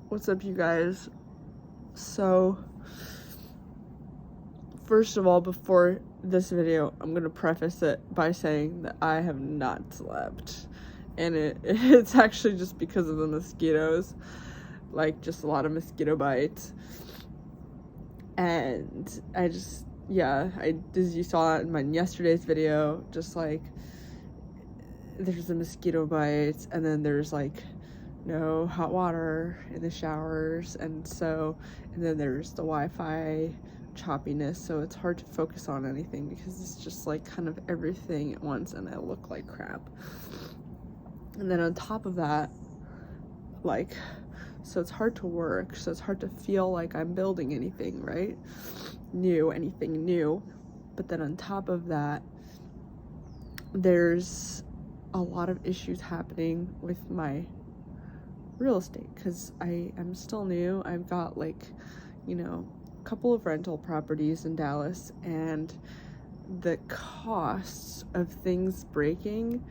What's up, you guys? So, first of all, before this video, I'm gonna preface it by saying that I have not slept. And it's actually just because of the mosquitoes. Like, just a lot of mosquito bites. And as you saw in my yesterday's video, just like, there's the mosquito bites, and then there's like no hot water in the showers, and then there's the Wi-Fi choppiness, so it's hard to focus on anything because it's just like kind of everything at once, and I look like crap. And then on top of that, like, so it's hard to work, so it's hard to feel like I'm building anything new. But then on top of that, there's a lot of issues happening with my real estate because I am still new. I've got a couple of rental properties in Dallas, and the costs of things breaking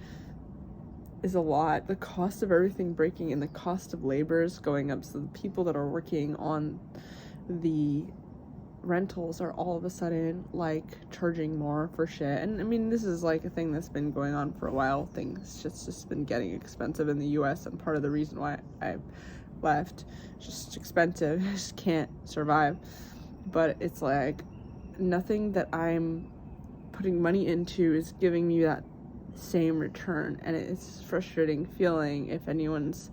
is a lot. The cost of everything breaking and the cost of labor is going up, so the people that are working on the rentals are all of a sudden like charging more for shit. And I mean, this is like a thing that's been going on for a while. Things just been getting expensive in the US, and part of the reason why I left, just expensive. I just can't survive. But it's like nothing that I'm putting money into is giving me that same return, and it's frustrating feeling. If anyone's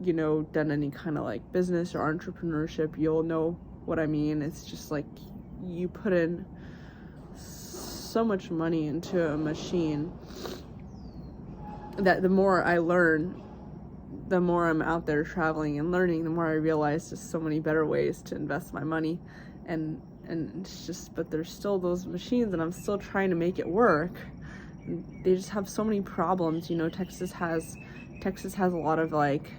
done any kind of like business or entrepreneurship, you'll know what I mean. It's just like you put in so much money into a machine that the more I learn, the more I'm out there traveling and learning, the more I realize there's so many better ways to invest my money. And it's just, but there's still those machines, and I'm still trying to make it work. They just have so many problems. Texas has a lot of like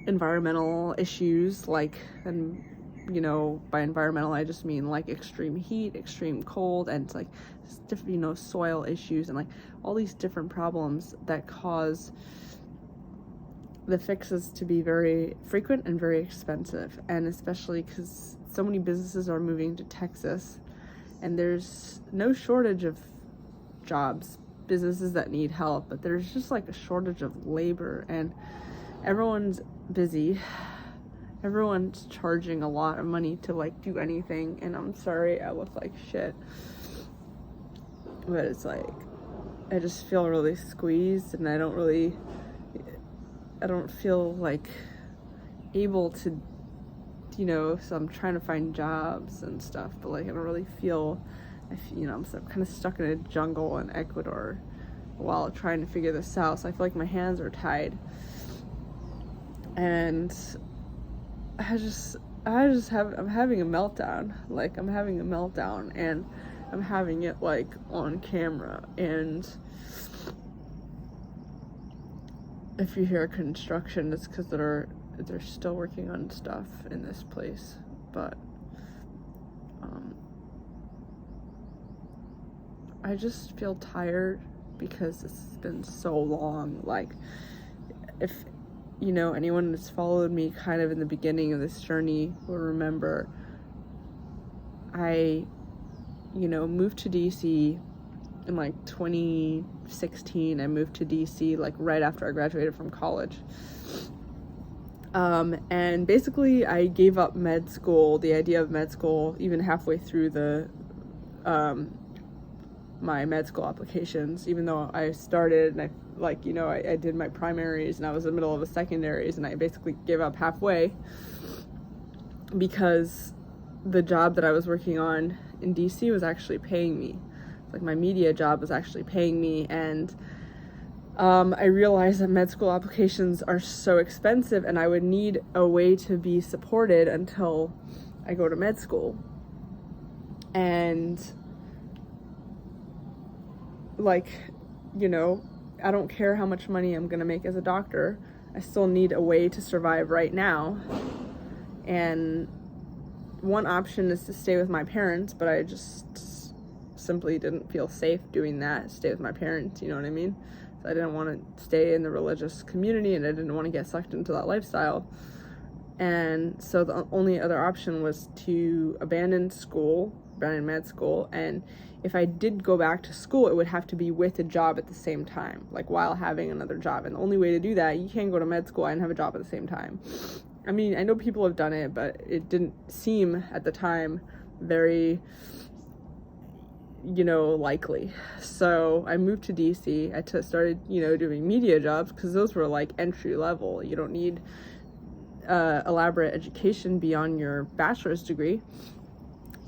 environmental issues, like, and by environmental I just mean like extreme heat, extreme cold, and it's like different soil issues, and like all these different problems that cause the fixes to be very frequent and very expensive. And especially because so many businesses are moving to Texas, and there's no shortage of jobs, businesses that need help, but there's just like a shortage of labor, and everyone's busy. Everyone's charging a lot of money to like do anything, and I'm sorry I look like shit, but it's like I just feel really squeezed, and I don't feel like able to, so I'm trying to find jobs and stuff, but like I don't really feel, I'm kind of stuck in a jungle in Ecuador while trying to figure this out. So I feel like my hands are tied, and I'm having a meltdown. Like, I'm having a meltdown, and I'm having it like on camera. And if you hear construction, it's because they're still working on stuff in this place. But I just feel tired because it's been so long. Like, if anyone that's followed me kind of in the beginning of this journey will remember I moved to DC in like 2016. I moved to DC like right after I graduated from college. And basically I gave up med school, the idea of med school, even halfway through the my med school applications, even though I started and I did my primaries, and I was in the middle of a secondaries, and I basically gave up halfway because the job that I was working on in DC was actually paying me. Like, my media job was actually paying me, and I realized that med school applications are so expensive, and I would need a way to be supported until I go to med school. And like, I don't care how much money I'm gonna make as a doctor, I still need a way to survive right now. And one option is to stay with my parents, but I just simply didn't feel safe doing that, stay with my parents, you know what I mean? So I didn't want to stay in the religious community, and I didn't want to get sucked into that lifestyle. And so the only other option was to abandon med school, and if I did go back to school, it would have to be with a job at the same time, like while having another job. And the only way to do that, you can't go to med school and have a job at the same time. I mean, I know people have done it, but it didn't seem at the time very, likely. So I moved to DC. I started, doing media jobs, because those were like entry level. You don't need elaborate education beyond your bachelor's degree.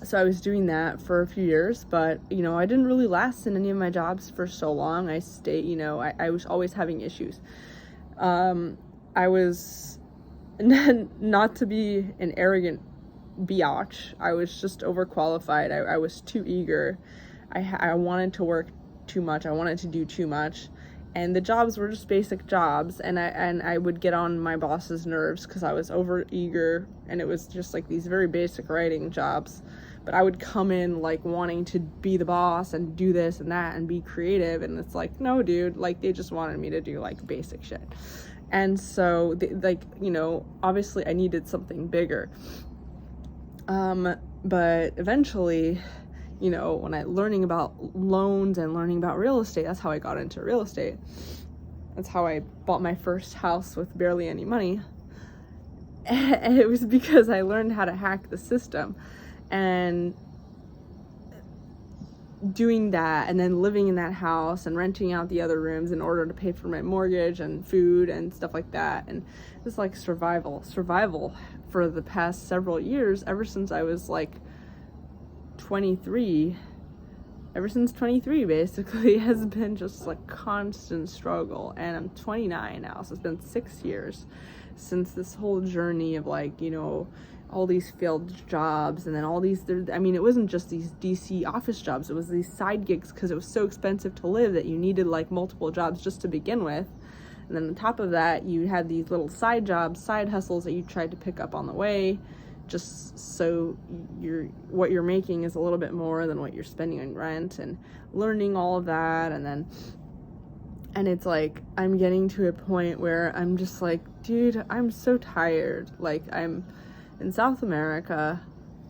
So I was doing that for a few years, but I didn't really last in any of my jobs for so long. I stayed, I was always having issues. I was not to be an arrogant biatch. I was just overqualified. I was too eager. I wanted to work too much. I wanted to do too much. And the jobs were just basic jobs, and I would get on my boss's nerves because I was over eager, and it was just like these very basic writing jobs. But I would come in like wanting to be the boss and do this and that and be creative, and it's like, no, dude, like they just wanted me to do like basic shit. And so obviously I needed something bigger. But eventually, when I learning about loans and learning about real estate, that's how I got into real estate. That's how I bought my first house with barely any money. And it was because I learned how to hack the system. And doing that, and then living in that house and renting out the other rooms in order to pay for my mortgage and food and stuff like that. And it's like survival for the past several years, ever since I was like 23. Ever since 23 basically has been just like constant struggle. And I'm 29 now, so it's been 6 years since this whole journey of like, all these failed jobs, and then all these, it wasn't just these DC office jobs, it was these side gigs, because it was so expensive to live that you needed like multiple jobs just to begin with. And then on top of that, you had these little side jobs, side hustles that you tried to pick up on the way, just so what you're making is a little bit more than what you're spending on rent, and learning all of that. And it's like, I'm getting to a point where I'm just like, dude, I'm so tired. Like, I'm in South America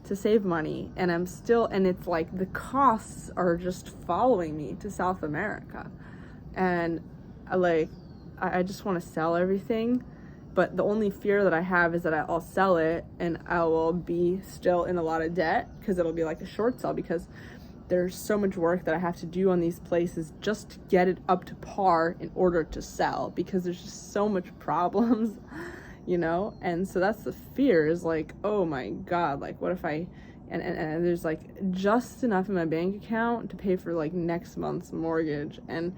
to save money, and it's like the costs are just following me to South America. And I just want to sell everything, but the only fear that I have is that I'll sell it and I will be still in a lot of debt, because it'll be like a short sell, because there's so much work that I have to do on these places just to get it up to par in order to sell, because there's just so much problems. And so that's the fear, is like, oh my God, like what if and there's like just enough in my bank account to pay for like next month's mortgage, and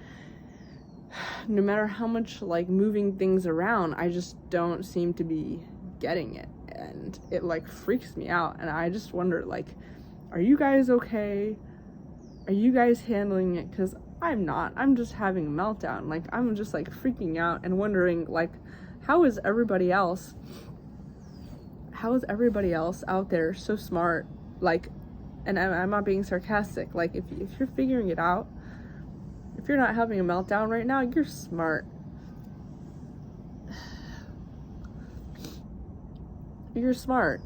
no matter how much like moving things around, I just don't seem to be getting it, and it like freaks me out. And I just wonder, like, are you guys okay? Are you guys handling it? Because I'm not. I'm just having a meltdown. Like, I'm just like freaking out and wondering, like, how is everybody else out there so smart? Like, and I'm not being sarcastic. Like, if you're figuring it out, if you're not having a meltdown right now, you're smart. You're smart.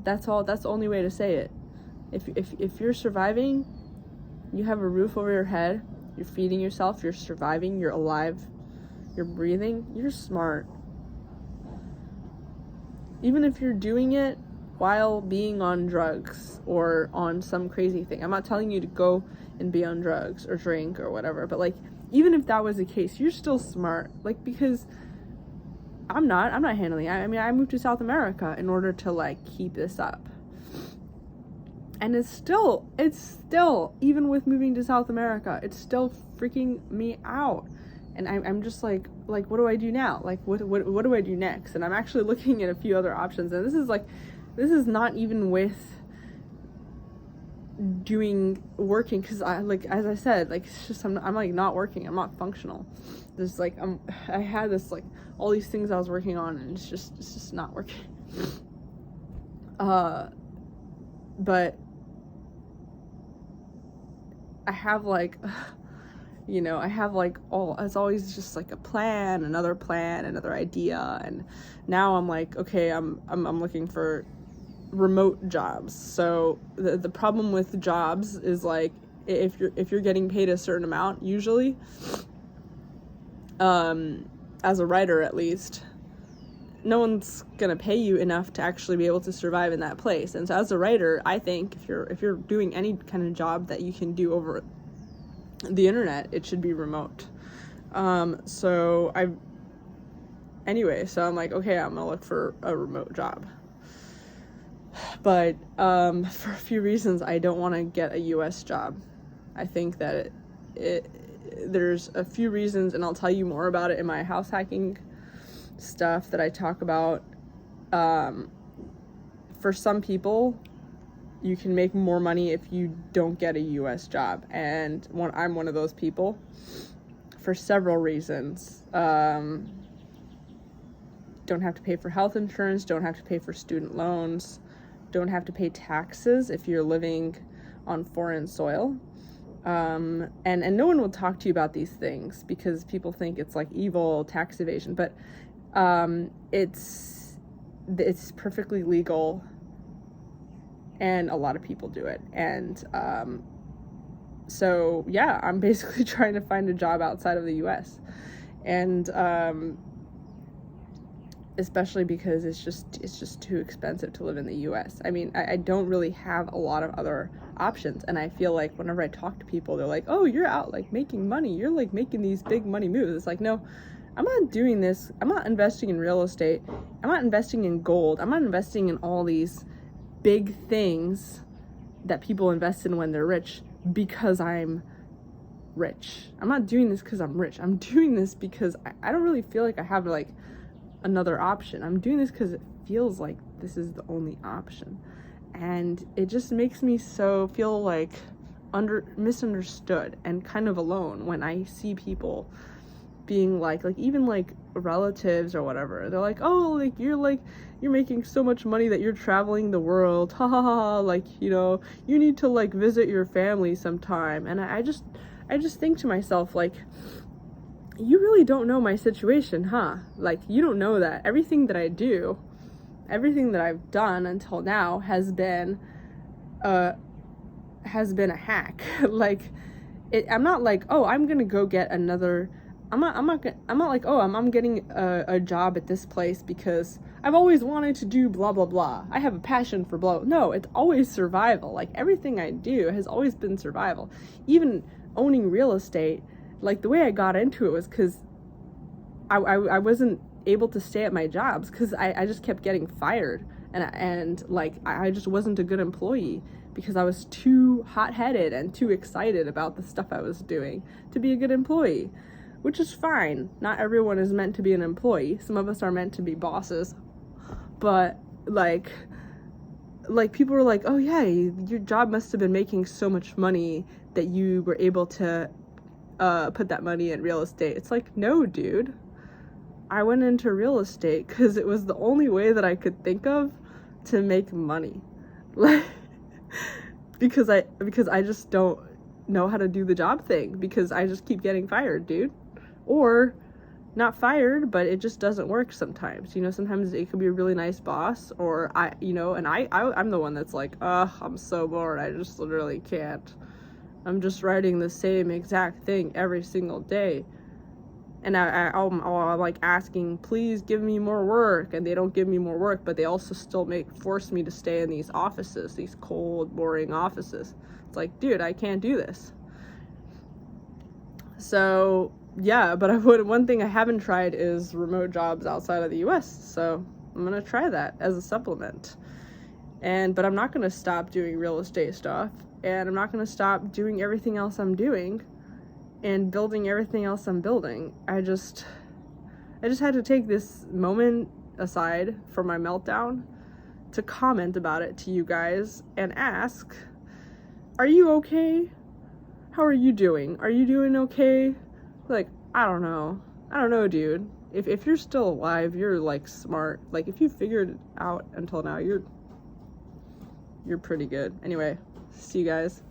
That's all. That's the only way to say it. If you're surviving, you have a roof over your head, you're feeding yourself, you're surviving, you're alive, you're breathing, you're smart. Even if you're doing it while being on drugs or on some crazy thing. I'm not telling you to go and be on drugs or drink or whatever, but like, even if that was the case, you're still smart. Like, because I'm not handling it. I mean, I moved to South America in order to like keep this up. And it's still, even with moving to South America, it's still freaking me out. And I'm just like, what do I do now? Like, what do I do next? And I'm actually looking at a few other options. And this is not even with working, because as I said, like, it's just, I'm like not working. I'm not functional. There's like, I had this, like, all these things I was working on, and it's just not working. But I have like, You know, I have like it's always just like a plan, another idea, and now I'm like, okay, I'm looking for remote jobs. So the problem with jobs is like, if you're getting paid a certain amount, usually, as a writer at least, no one's gonna pay you enough to actually be able to survive in that place. And so as a writer, I think if you're doing any kind of job that you can do over the internet, it should be remote. So I'm like, okay, I'm gonna look for a remote job. But for a few reasons, I don't want to get a US job. I think that there's a few reasons, and I'll tell you more about it in my house hacking stuff that I talk about. For some people, you can make more money if you don't get a US job, and I'm one of those people for several reasons. Don't have to pay for health insurance, don't have to pay for student loans, don't have to pay taxes if you're living on foreign soil. And no one will talk to you about these things because people think it's like evil tax evasion, but it's perfectly legal, and a lot of people do it. And so yeah, I'm basically trying to find a job outside of the US, and especially because it's just too expensive to live in the US. I mean, I don't really have a lot of other options, and I feel like whenever I talk to people, they're like, oh, you're out like making money, you're like making these big money moves. It's like, no, I'm not doing this. I'm not investing in real estate, I'm not investing in gold, I'm not investing in all these big things that people invest in when they're rich because I'm rich. I'm not doing this because I'm rich. I'm doing this because I don't really feel like I have like another option. I'm doing this because it feels like this is the only option, and it just makes me feel like misunderstood and kind of alone when I see people being like even like relatives or whatever. They're like, oh, like you're making so much money that you're traveling the world, ha ha ha, like, you know, you need to like visit your family sometime. And I just think to myself, like, you really don't know my situation, huh? Like, you don't know that everything that I do, everything that I've done until now has been a hack. Like, I'm not like, oh, I'm gonna go get another. I'm not like, oh, I'm getting a job at this place because I've always wanted to do blah blah blah. I have a passion for blah. No, it's always survival. Like, everything I do has always been survival. Even owning real estate, like, the way I got into it was because I wasn't able to stay at my jobs because I just kept getting fired, and like I just wasn't a good employee because I was too hot-headed and too excited about the stuff I was doing to be a good employee, which is fine. Not everyone is meant to be an employee. Some of us are meant to be bosses, but like people were like, oh yeah, your job must have been making so much money that you were able to put that money in real estate. It's like, no, dude. I went into real estate because it was the only way that I could think of to make money. Like, because I just don't know how to do the job thing, because I just keep getting fired, dude. Or not fired, but it just doesn't work sometimes. You know, sometimes it could be a really nice boss, or I'm the one that's like, I'm so bored, I just literally can't. I'm just writing the same exact thing every single day. And I'm like asking, please give me more work, and they don't give me more work, but they also still force me to stay in these offices, these cold, boring offices. It's like, dude, I can't do this. So yeah, but one thing I haven't tried is remote jobs outside of the US, so I'm gonna try that as a supplement. But I'm not gonna stop doing real estate stuff, and I'm not gonna stop doing everything else I'm doing and building everything else I'm building. I just had to take this moment aside for my meltdown to comment about it to you guys and ask, are you okay? How are you doing? Are you doing okay? Like, I don't know, dude. If you're still alive, you're like smart. Like, if you figured it out until now, you're pretty good. Anyway, see you guys.